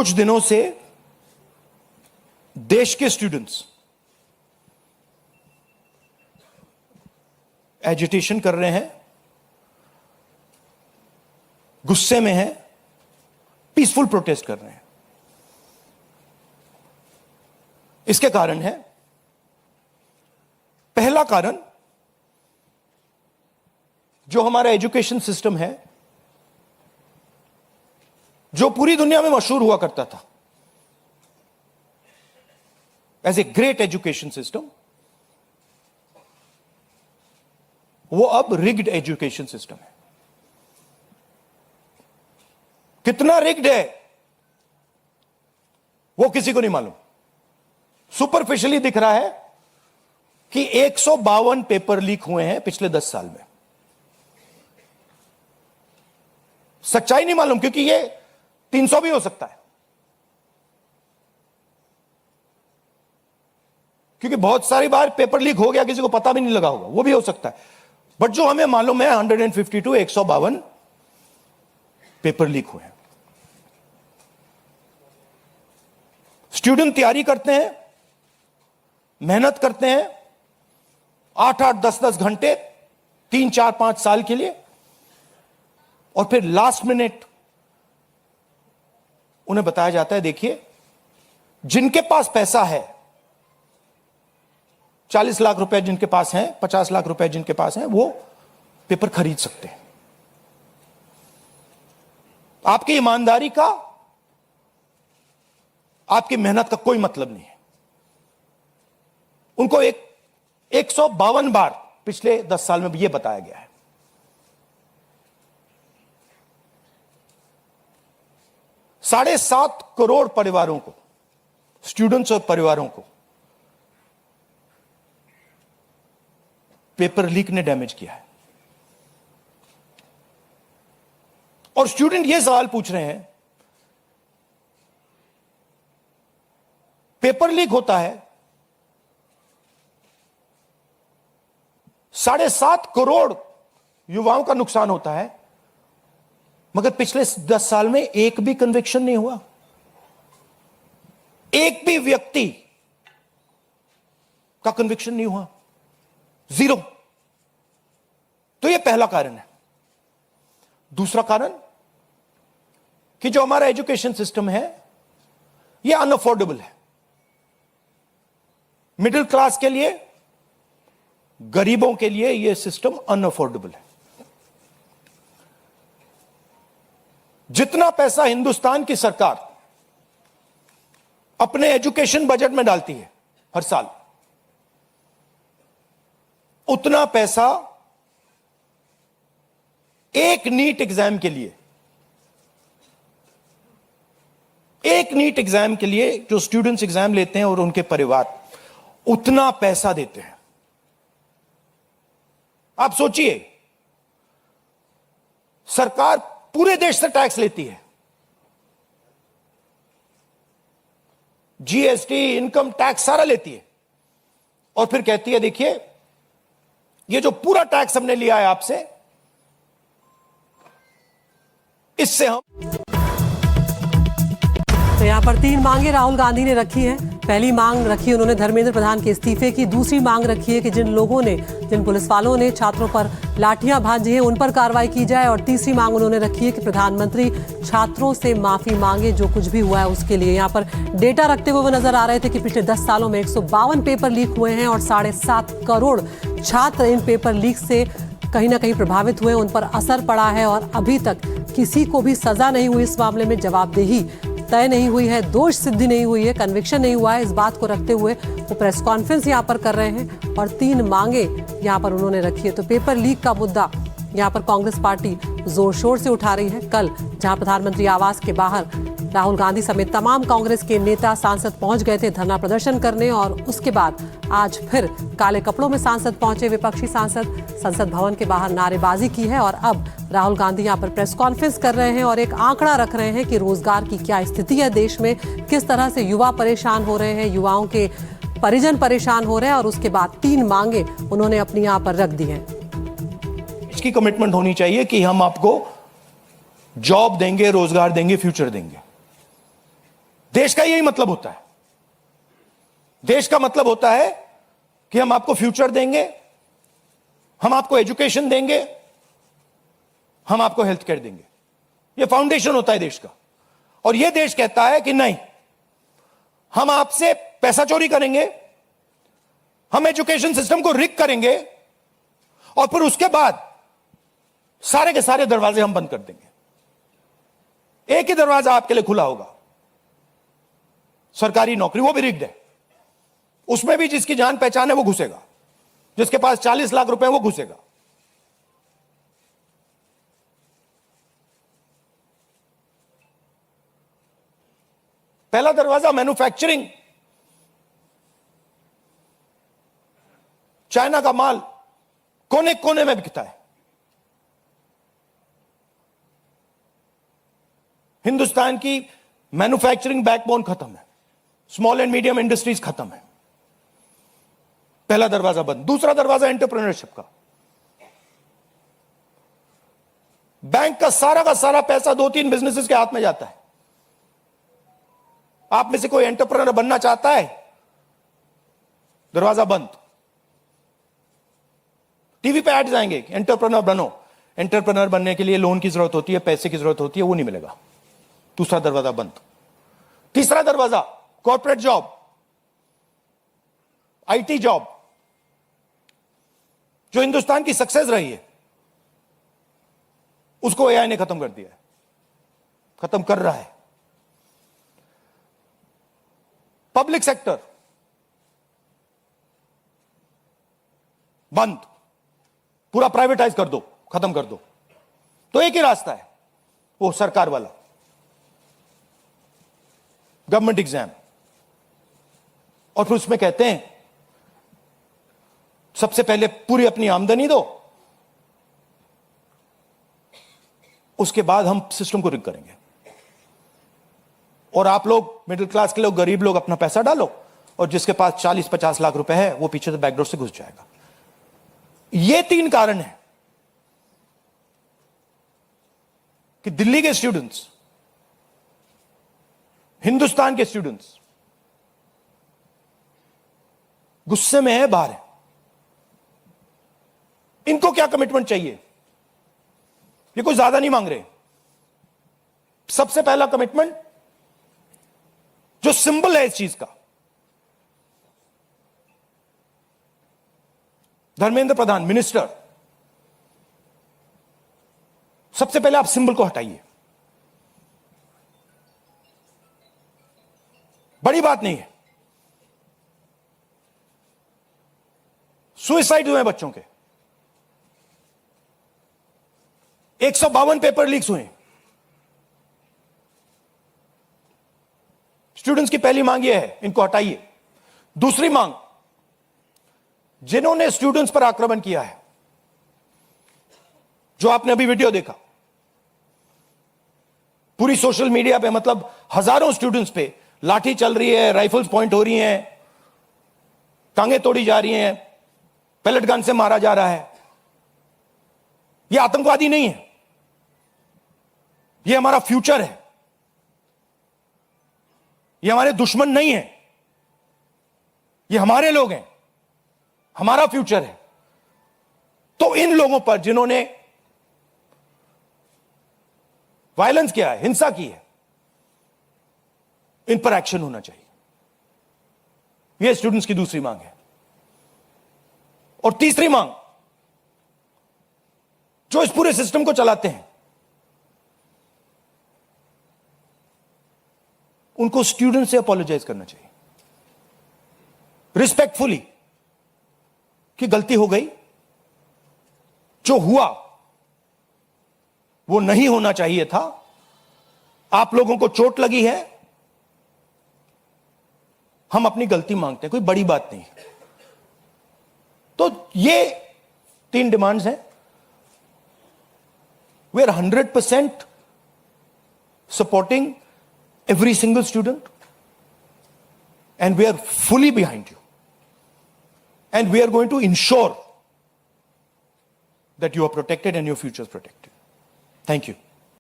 कुछ दिनों से देश के स्टूडेंट्स एजिटेशन कर रहे हैं, गुस्से में हैं, पीसफुल प्रोटेस्ट कर रहे हैं। इसके कारण है, पहला कारण जो हमारा एजुकेशन सिस्टम है, जो पूरी दुनिया में मशहूर हुआ करता था as a great education system, वो अब रिग्ड एजुकेशन सिस्टम है। कितना रिग्ड है वो किसी को नहीं मालूम। सुपरफिशियली दिख रहा है कि 152 पेपर लीक हुए हैं पिछले 10 साल में। सच्चाई नहीं मालूम, क्योंकि ये 300 भी हो सकता है, क्योंकि बहुत सारी बार पेपर लीक हो गया, किसी को पता भी नहीं लगा होगा, वो भी हो सकता है। बट जो हमें मालूम है 152 152 पेपर लीक हुए हैं। स्टूडेंट तैयारी करते हैं, मेहनत करते हैं 8-8 10-10 घंटे 3-4-5 साल के लिए, और फिर लास्ट मिनट उन्हें बताया जाता है, देखिए जिनके पास पैसा है, 40 लाख रुपए जिनके पास हैं, 50 लाख रुपए जिनके पास हैं, वो पेपर खरीद सकते हैं। आपकी ईमानदारी का, आपकी मेहनत का कोई मतलब नहीं है। उनको 152 बार पिछले 10 साल में यह बताया गया है। $7.5 करोड़ परिवारों को, स्टूडेंट्स और परिवारों को पेपर लीक ने डैमेज किया है। और स्टूडेंट यह सवाल पूछ रहे हैं, पेपर लीक होता है, 7.5 करोड़ युवाओं का नुकसान होता है, मगर पिछले 10 साल में एक भी कन्विक्शन नहीं हुआ, एक भी व्यक्ति का कन्विक्शन नहीं हुआ, 0। तो यह पहला कारण है। दूसरा कारण कि जो हमारा एजुकेशन सिस्टम है यह अनअफोर्डेबल है। मिडिल क्लास के लिए, गरीबों के लिए यह सिस्टम अनअफोर्डेबल है। जितना पैसा हिंदुस्तान की सरकार अपने एजुकेशन बजट में डालती है हर साल, उतना पैसा एक नीट एग्जाम के लिए, जो स्टूडेंट्स एग्जाम लेते हैं और उनके परिवार, उतना पैसा देते हैं। आप सोचिए, सरकार पूरे देश से टैक्स लेती है, जीएसटी, इनकम टैक्स सारा लेती है, और फिर कहती है देखिए ये जो पूरा टैक्स हमने लिया है आपसे, इससे हम। तो यहाँ पर 3 मांगे राहुल गांधी ने रखी हैं। पहली मांग रखी उन्होंने धर्मेंद्र प्रधान के इस्तीफे की। दूसरी मांग रखी है कि जिन पुलिस वालों ने छात्रों पर लाठियां भांजी हैं उन पर कार्रवाई की जाए। और तीसरी मांग उन्होंने रखी है कि प्रधानमंत्री छात्रों से माफी मांगे जो कुछ भी हुआ है उसके लिए। यहाँ पर डेटा रखते हुए वो नजर आ रहे थे कि पिछले 10 सालों में 152 पेपर लीक हुए हैं और 7.5 करोड़ छात्र इन पेपर लीक से कहीं ना कहीं प्रभावित हुए, उन पर असर पड़ा है और अभी तक किसी को भी सजा नहीं हुई। इस मामले में जवाबदेही तय नहीं हुई है, दोष सिद्धि नहीं हुई है, कन्विक्शन नहीं हुआ है। इस बात को रखते हुए वो प्रेस कॉन्फ्रेंस यहाँ पर कर रहे हैं और 3 मांगे यहाँ पर उन्होंने रखी है। तो पेपर लीक का मुद्दा यहाँ पर कांग्रेस पार्टी जोर शोर से उठा रही है। कल जहाँ प्रधानमंत्री आवास के बाहर राहुल गांधी समेत तमाम कांग्रेस के नेता सांसद पहुंच गए थे धरना प्रदर्शन करने, और उसके बाद आज फिर काले कपड़ों में सांसद पहुंचे। विपक्षी सांसद संसद भवन के बाहर नारेबाजी की है और अब राहुल गांधी यहाँ पर प्रेस कॉन्फ्रेंस कर रहे हैं और एक आंकड़ा रख रहे हैं कि रोजगार की क्या स्थिति है देश में, किस तरह से युवा परेशान हो रहे हैं, युवाओं के परिजन परेशान हो रहे हैं। और उसके बाद 3 मांगे उन्होंने अपनी यहाँ पर रख दी हैं। इसकी कमिटमेंट होनी चाहिए कि हम आपको जॉब देंगे, रोजगार देंगे, फ्यूचर देंगे। देश का यही मतलब होता है। देश का मतलब होता है कि हम आपको फ्यूचर देंगे, हम आपको एजुकेशन देंगे, हम आपको हेल्थ केयर देंगे। यह फाउंडेशन होता है देश का। और यह देश कहता है कि नहीं, हम आपसे पैसा चोरी करेंगे, हम एजुकेशन सिस्टम को रिग करेंगे और फिर उसके बाद सारे के सारे दरवाजे हम बंद कर देंगे। एक ही दरवाजा आपके लिए खुला होगा, सरकारी नौकरी, वो भी रिग्ड है। उसमें भी जिसकी जान पहचान है वो घुसेगा, जिसके पास 40 लाख रुपए वो घुसेगा। पहला दरवाजा मैन्युफैक्चरिंग, चाइना का माल कोने कोने में बिकता है, हिंदुस्तान की मैन्युफैक्चरिंग बैकबोन खत्म है, स्मॉल एंड मीडियम इंडस्ट्रीज खत्म है। पहला दरवाजा बंद। दूसरा दरवाजा एंटरप्रेन्योरशिप का। बैंक का सारा पैसा 2-3 बिजनेसेस के हाथ में जाता है। आप में से कोई एंटरप्रेन्योर बनना चाहता है, दरवाजा बंद। टीवी पे एड्स आएंगे, एंटरप्रेन्योर बनो। एंटरप्रेन्योर बनने के लिए लोन की जरूरत होती है, पैसे की जरूरत होती है, वो नहीं मिलेगा। दूसरा दरवाजा बंद। तीसरा दरवाजा कॉर्पोरेट जॉब, आईटी जॉब, जो हिंदुस्तान की सक्सेस रही है, उसको एआई ने खत्म कर दिया है, खत्म कर रहा है। पब्लिक सेक्टर बंद, पूरा प्राइवेटाइज कर दो, खत्म कर दो। तो एक ही रास्ता है, वो सरकार वाला, गवर्नमेंट एग्जाम। और फिर उसमें कहते हैं सबसे पहले पूरी अपनी आमदनी दो, उसके बाद हम सिस्टम को रिग करेंगे। और आप लोग मिडिल क्लास के लोग, गरीब लोग अपना पैसा डालो, और जिसके पास 40-50 लाख रुपए है वो पीछे से बैकडोर से घुस जाएगा। ये 3 कारण है कि दिल्ली के स्टूडेंट्स, हिंदुस्तान के स्टूडेंट्स गुस्से में है, बाहर है। इनको क्या कमिटमेंट चाहिए? ये कोई ज्यादा नहीं मांग रहे। सबसे पहला कमिटमेंट जो सिंबल है इस चीज का, धर्मेंद्र प्रधान मिनिस्टर, सबसे पहले आप सिंबल को हटाइए। बड़ी बात नहीं है। सुसाइड हुए बच्चों के, 152 पेपर लीक्स हुए। स्टूडेंट्स की पहली मांग यह है, इनको हटाइए। दूसरी मांग, जिन्होंने स्टूडेंट्स पर आक्रमण किया है, जो आपने अभी वीडियो देखा, पूरी सोशल मीडिया पे, मतलब हजारों स्टूडेंट्स पे लाठी चल रही है, राइफल्स पॉइंट हो रही हैं, टांगे तोड़ी जा रही हैं, पैलेट गन से मारा जा रहा है। यह आतंकवादी नहीं है, यह हमारा फ्यूचर है, ये हमारे दुश्मन नहीं है, ये हमारे लोग हैं, हमारा फ्यूचर है। तो इन लोगों पर जिन्होंने वायलेंस किया है, हिंसा की है, इन पर एक्शन होना चाहिए। यह स्टूडेंट्स की दूसरी मांग है। और तीसरी मांग, जो इस पूरे सिस्टम को चलाते हैं, उनको स्टूडेंट से अपोलोजाइज करना चाहिए, रिस्पेक्टफुली, कि गलती हो गई, जो हुआ वो नहीं होना चाहिए था, आप लोगों को चोट लगी है, हम अपनी गलती मांगते हैं, कोई बड़ी बात नहीं है। तो ये 3 डिमांड्स हैं। We are 100% supporting every single student, and we are fully behind you, and we are going to ensure that you are protected and your future is protected. Thank you.